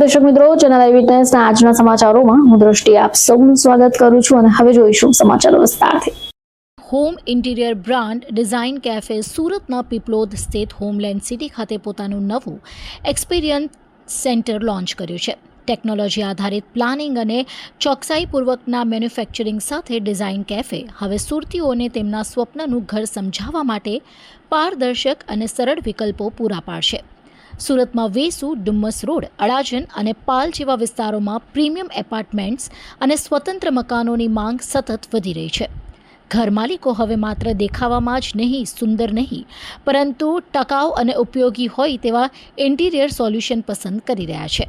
દર્શક મિત્રો, ચેનલ આઈ વિટનેસના આજના સમાચારોમાં હું દ્રષ્ટિ આપ સૌનું સ્વાગત કરું છું અને હવે જોઈશું સમાચારો વિસ્તારથી. Home interior brand design cafe સુરતના પીપલોદ સ્થિત હોમલેન્ડ સિટી ખાતે પોતાનું નવું એક્સપિરિયન્સ સેન્ટર લોન્ચ કર્યું છે. ટેકનોલોજી આધારિત પ્લાનિંગ અને ચોકસાઈપૂર્વકના મેન્યુફેક્ચરિંગ સાથે ડિઝાઇન કેફે હવે સુરતીઓને તેમના સ્વપ્નનું ઘર સમજાવવા માટે પારદર્શક અને સરળ વિકલ્પો પૂરા પાડશે. સુરતમાં વેસુ, ડુમ્મસ રોડ, અડાજણ અને પાલ જેવા વિસ્તારોમાં પ્રીમિયમ એપાર્ટમેન્ટ્સ અને સ્વતંત્ર મકાનોની માંગ સતત વધી રહી છે. ઘર માલિકો હવે માત્ર દેખાવામાં જ નહીં, સુંદર નહીં, પરંતુ ટકાઉ અને ઉપયોગી હોય તેવા ઇન્ટિરિયર સોલ્યુશન પસંદ કરી રહ્યા છે.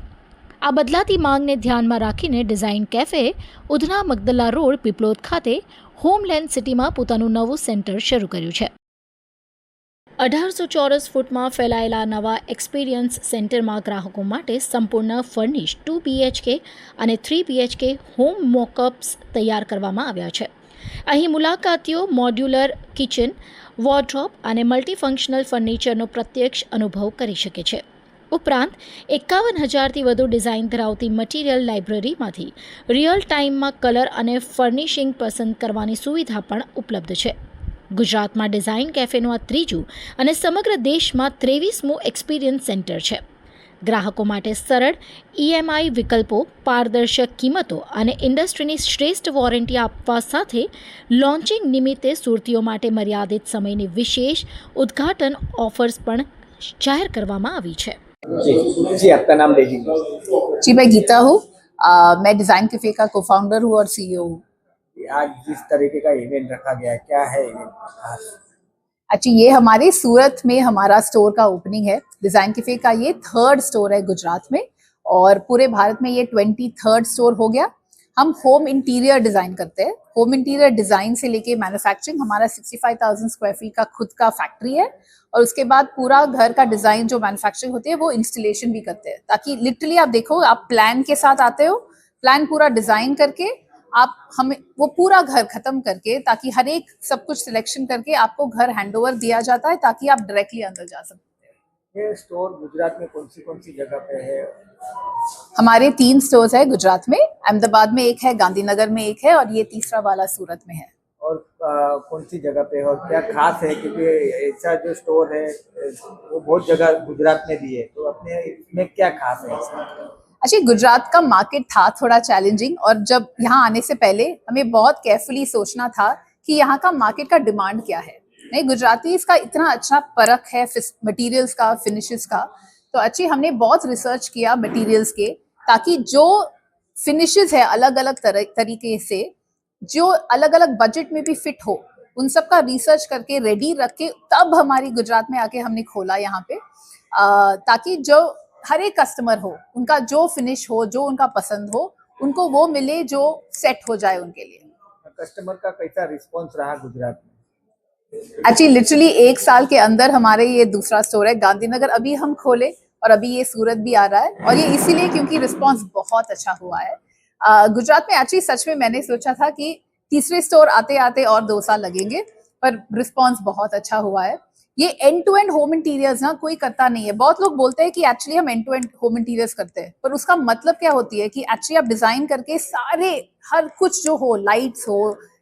આ બદલાતી માંગને ધ્યાનમાં રાખીને ડિઝાઇન કેફેએ ઉધના મગદલા રોડ, પીપલોદ ખાતે હોમલેન્ડ સિટીમાં પોતાનું નવું સેન્ટર શરૂ કર્યું છે. 1800 ચોરસ ફૂટમાં ફેલાયેલા નવા એક્સપિરિયન્સ સેન્ટરમાં ગ્રાહકો માટે સંપૂર્ણ ફર્નિશ 2 BHK અને 3 BHK હોમ મોકઅપ્સ તૈયાર કરવામાં આવ્યા છે. અહીં મુલાકાતીઓ મોડ્યુલર કિચન, વોર્ડરોબ અને મલ્ટીફંક્શનલ ફર્નિચરનો પ્રત્યક્ષ અનુભવ કરી શકે છે. ઉપરાંત 51,000થી વધુ ડિઝાઇન ધરાવતી મટીરિયલ લાઇબ્રેરીમાંથી રિયલ ટાઈમમાં કલર અને ફર્નિશિંગ પસંદ કરવાની સુવિધા પણ ઉપલબ્ધ છે. ગુજરાતમાં ડિઝાઇન કેફેનું આ ત્રીજું અને સમગ્ર દેશમાં 23મું એક્સપિરિયન્સ સેન્ટર છે. ગ્રાહકો માટે સરળ EMI વિકલ્પો, પારદર્શક કિંમતો અને ઇન્ડસ્ટ્રીની શ્રેષ્ઠ વોરંટી આપવા સાથે લોન્ચિંગ નિમિત્તે સુરતીઓ માટે મર્યાદિત સમયની વિશેષ ઉદ્ઘાટન ઓફર્સ પણ જાહેર કરવામાં આવી છે. जी, आपका नाम ले लीजिए। जी, मैं गीता हूँ। मैं डिज़ाइन कैफे का को-फाउंडर हूँ और CEO हूँ। आज जिस तरीके का इवेंट रखा गया है, क्या है इवेंट खास? अच्छा, ये हमारे सूरत में हमारा स्टोर का ओपनिंग है। डिज़ाइन कैफे का ये 3rd स्टोर है गुजरात में और पूरे भारत में ये 23rd स्टोर हो गया। हम होम इंटीरियर डिज़ाइन करते हैं। होम इंटीरियर डिज़ाइन से लेके मैन्युफैक्चरिंग हमारा 65,000 स्क्वायर फीट का खुद का फैक्ट्री है और उसके बाद पूरा घर का डिज़ाइन जो मैन्युफैक्चरिंग होती है वो इंस्टॉलेशन भी करते हैं, ताकि लिटरली आप देखो, आप प्लान के साथ आते हो, प्लान पूरा डिज़ाइन करके आप हमें वो पूरा घर खत्म करके, ताकि हर एक सब कुछ सिलेक्शन करके आपको घर हैंडओवर दिया जाता है ताकि आप डायरेक्टली अंदर जा सकते हैं। ये स्टोर गुजरात में कौन सी जगह पे है? हमारे 3 स्टोर्स है गुजरात में। अहमदाबाद में एक है, गांधीनगर में एक है और ये तीसरा वाला सूरत में है। और कौन सी जगह पे है और क्या खास है? क्योंकि ऐसा जो स्टोर है वो बहुत जगह गुजरात में भी है, तो अपने इसमें क्या खास है इसमें? अच्छा, गुजरात का मार्केट था थोड़ा चैलेंजिंग और जब यहाँ आने से पहले हमें बहुत केयरफुली सोचना था कि यहाँ का मार्केट का डिमांड क्या है। नहीं, गुजराती इसका इतना अच्छा परख है मटेरियल्स का, फिनिशेस का, तो अच्छी हमने बहुत रिसर्च किया मटेरियल्स के, ताकि जो फिनिशेस है अलग अलग तरीके से, जो अलग अलग बजट में भी फिट हो, उन सब का रिसर्च करके रेडी रख के तब हमारी गुजरात में आके हमने खोला यहाँ पे, ताकि जो हर एक कस्टमर हो, उनका जो फिनिश हो, जो उनका पसंद हो, उनको वो मिले जो सेट हो जाए उनके लिए। कस्टमर का कैसा रिस्पॉन्स रहा गुजरात में? एक्चुअली लिटरली 1 साल के अंदर हमारे ये दूसरा स्टोर है। गांधीनगर अभी हम खोले और अभी ये सूरत भी आ रहा है, और ये इसीलिए क्योंकि रिस्पॉन्स बहुत अच्छा हुआ है। गुजरात में एक्चुअली सच में मैंने सोचा था कि तीसरे स्टोर आते आते और 2 साल लगेंगे, पर रिस्पॉन्स बहुत अच्छा हुआ है। ये end to end home interiors ना कोई करता नहीं है। बहुत लोग बोलते हैं कि एक्चुअली हम end to end home interiors करते हैं, पर उसका मतलब क्या होती है कि एक्चुअली आप डिजाइन करके सारे हर कुछ जो हो, लाइट्स हो,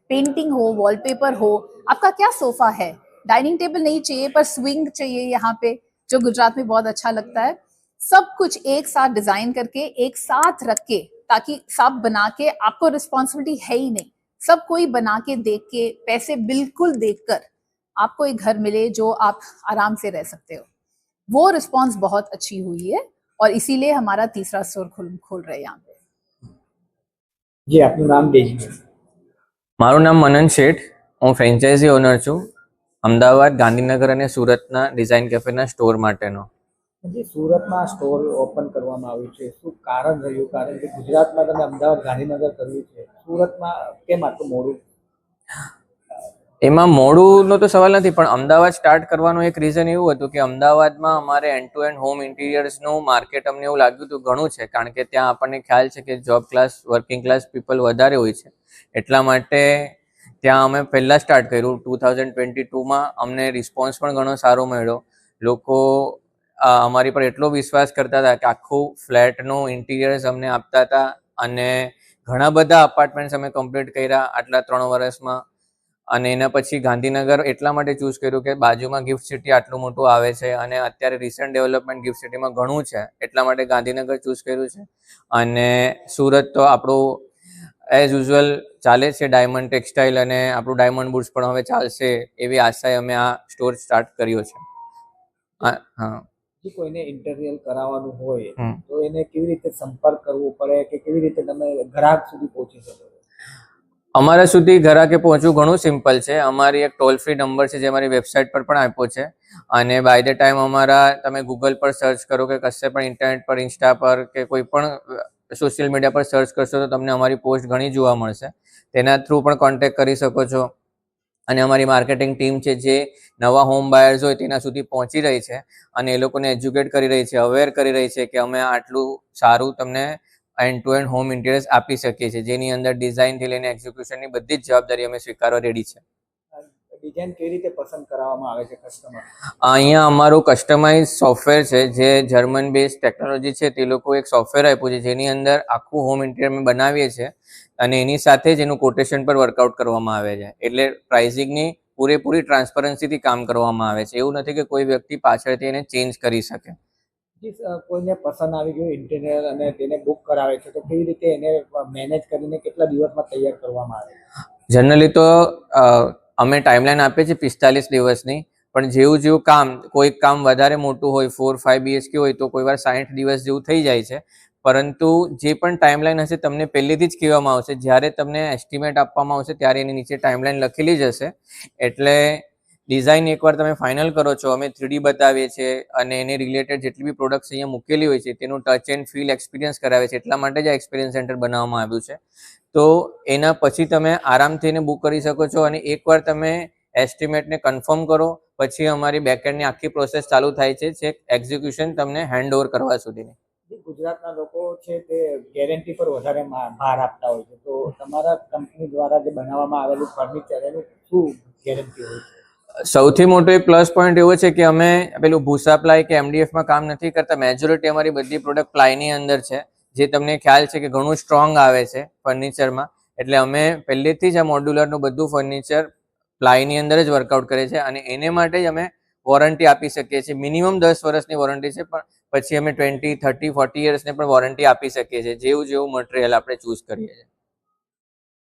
पेंटिंग हो, वॉलपेपर हो, आपका क्या सोफा है, डाइनिंग टेबल नहीं चाहिए पर स्विंग चाहिए यहाँ पे, जो गुजरात में बहुत अच्छा लगता है, सब कुछ एक साथ डिजाइन करके एक साथ रख के, ताकि सब बना के, आपको रिस्पॉन्सिबिलिटी है ही नहीं, सब कोई बना के देख के, पैसे बिल्कुल देखकर आपको एक घर मिले जो आप आराम से रह सकते हो। वो रिस्पॉन्स बहुत अच्छी हुई है और इसीलिए हमारा तीसरा स्टोर खोल रहे हैं यहाँ पे। जी, आपનું નામ ले लीजिए। મારું નામ મનન શેઠ, હું ફ્રેન્ચાઇઝી ઓનર છું અમદાવાદ, ગાંધીનગર અને સુરતના ડિઝાઇન કેફેના સ્ટોર માટેનો. जी, सूरतમાં સ્ટોર ઓપન કરવામાં આવ્યું છે, શું કારણ રહ્યું? કારણ કે ગુજરાતમાં તમે અમદાવાદ, ગાંધીનગર કર્યું છે, સુરતમાં કેમ આટલું મોડું? એમાં મોડુંનો તો સવાલ નથી, પણ અમદાવાદ સ્ટાર્ટ કરવાનું એક રીઝન એવું હતું કે અમદાવાદમાં અમારે એન્ડ ટુ એન્ડ હોમ ઇન્ટિરિયર્સનું માર્કેટ અમને એવું લાગ્યું હતું ઘણું છે, કારણ કે ત્યાં આપણને ખ્યાલ છે કે job class, working class people વધારે હોય છે. એટલા માટે ત્યાં અમે પહેલાં સ્ટાર્ટ કર્યું 2022માં. અમને રિસ્પોન્સ પણ ઘણો સારો મળ્યો. લોકો અમારી પર એટલો વિશ્વાસ કરતા હતા કે આખું ફ્લેટનું ઇન્ટિરિયર્સ અમને આપતા હતા અને ઘણા બધા અપાર્ટમેન્ટ્સ અમે કમ્પ્લીટ કર્યા આટલા 3 વર્ષમાં. અને એના પછી ગાંધીનગર એટલા માટે ચૂઝ કર્યું કે બાજુમાં ગિફ્ટ સિટી આટલું મોટું આવે છે અને અત્યારે રિસન્ટ ડેવલપમેન્ટ ગિફ્ટ સિટીમાં ઘણું છે, એટલા માટે ગાંધીનગર ચૂઝ કર્યું છે. અને સુરત તો આપણું એઝ યુઝ્યુઅલ ચાલે છે, ડાયમંડ ટેક્સટાઇલ અને આપણું ડાયમંડ બુટ્સ પણ હવે ચાલશે એવી આશાએ અમે આ સ્ટોર સ્ટાર્ટ કર્યો છે. હા, જે કોઈને ઇન્ટિરિયર કરાવવાનું હોય હમ. તો એને કેવી રીતે સંપર્ક કરવો પડે કે કેવી રીતે તમે ગ્રાહક સુધી પહોંચી શકો? અમારા સુધી ગ્રાહકે પહોંચવું ઘણું સિમ્પલ છે. અમારી એક ટોલ ફ્રી નંબર છે જે અમારી વેબસાઇટ પર પણ આપ્યો છે. અને બાય ધ ટાઈમ અમારા તમે ગૂગલ પર સર્ચ કરો કે કશે પણ ઇન્ટરનેટ પર, ઇન્સ્ટા પર કે કોઈ પણ સોશિયલ મીડિયા પર સર્ચ કરશો તો તમને અમારી પોસ્ટ ઘણી જોવા મળશે. તેના થ્રુ પણ કોન્ટેક્ટ કરી શકો છો. અને અમારી માર્કેટિંગ ટીમ છે જે નવા હોમ બાયર્સ હોય તેના સુધી પહોંચી રહી છે અને એ લોકોને એજ્યુકેટ કરી રહી છે, અવેર કરી રહી છે કે અમે આટલું સારું તમને end to end home interiors આપી શકીએ છીએ, જેની અંદર ડિઝાઇનથી લઈને એક્ઝિક્યુશનની બધી જ જવાબદારી અમે સ્વીકારવા રેડી છે. ડિઝાઇન કેવી રીતે પસંદ કરવામાં આવે છે કસ્ટમર? અહીંયા અમારું કસ્ટમાઇઝ સોફ્ટવેર છે જે જર્મન બેઝ ટેકનોલોજી છે. તે લોકો એક સોફ્ટવેર આપ્યું છે જેની અંદર આખું હોમ ઇન્ટિરિયર અમે બનાવીએ છીએ અને એની સાથે જ એનું કોટેશન પર વર્કઆઉટ કરવામાં આવે છે. એટલે પ્રાઇઝિંગની પૂરેપૂરી ટ્રાન્સપરન્સીથી કામ કરવામાં આવે છે. એવું નથી કે કોઈ વ્યક્તિ પાછળથી એને ચેન્જ કરી શકે. કોઈને પસંદ આવી ગયું ઇન્ટિરિયર અને તેને બુક કરાવે છે તો કેવી રીતે એને મેનેજ કરીને કેટલા દિવસમાં તૈયાર કરવામાં આવે? જનરલી તો અમે ટાઈમલાઈન આપીએ છીએ 45 દિવસની, પણ જેવું કામ, કોઈ કામ વધારે મોટું હોય, 4-5 BHK હોય તો કોઈ વાર 60 દિવસ જેવું થઈ જાય છે. પરંતુ જે પણ ટાઈમલાઈન હશે તમને પહેલેથી જ કહેવામાં આવશે. જ્યારે તમને એસ્ટિમેટ આપવામાં આવશે ત્યારે એની નીચે ટાઈમલાઈન લખેલી જ હશે. એટલે ડિઝાઇન એકવાર તમે ફાઇનલ કરો છો, અમે 3D બતાવીએ છીએ અને એની રિલેટેડ જેટલી બી પ્રોડક્ટ્સ અહીંયા મૂકેલી હોય છે તેનું ટચ એન્ડ ફીલ એક્સપિરિયન્સ કરાવે છે. એટલા માટે જ આ એક્સપિરિયન્સ સેન્ટર બનાવવામાં આવ્યું છે. તો એના પછી તમે આરામથી એને બુક કરી શકો છો અને એકવાર તમે એસ્ટિમેટને કન્ફર્મ કરો પછી અમારી બેકએન્ડની આખી પ્રોસેસ ચાલુ થાય છે છેક એક્ઝિક્યુશન તમને હેન્ડ ઓવર કરવા સુધીની. ગુજરાતના લોકો છે તે ગેરંટી પર વધારે ભાર આપતા હોય છે, તો તમારા કંપની દ્વારા જે બનાવવામાં આવેલું ફર્નિચર એનું શું ગેરંટી હોય છે? સૌથી મોટો એક પ્લસ પોઈન્ટ એવો છે કે અમે પેલું ભૂસા પ્લાય કે MDFમાં કામ નથી કરતા. મેજોરિટી અમારી બધી પ્રોડક્ટ પ્લાયની અંદર છે, જે તમને ખ્યાલ છે કે ઘણું સ્ટ્રોંગ આવે છે ફર્નિચરમાં. એટલે અમે પહેલેથી જ આ મોડ્યુલરનું બધું ફર્નિચર પ્લાયની અંદર જ વર્કઆઉટ કરે છે અને એને માટે જ અમે વોરંટી આપી શકીએ છીએ. મિનિમમ 10 વર્ષની વોરંટી છે, પણ પછી અમે 20, 30, 40 યર્સને પણ વોરંટી આપી શકીએ છીએ જેવું મટીરિયલ આપણે ચૂઝ કરીએ છીએ.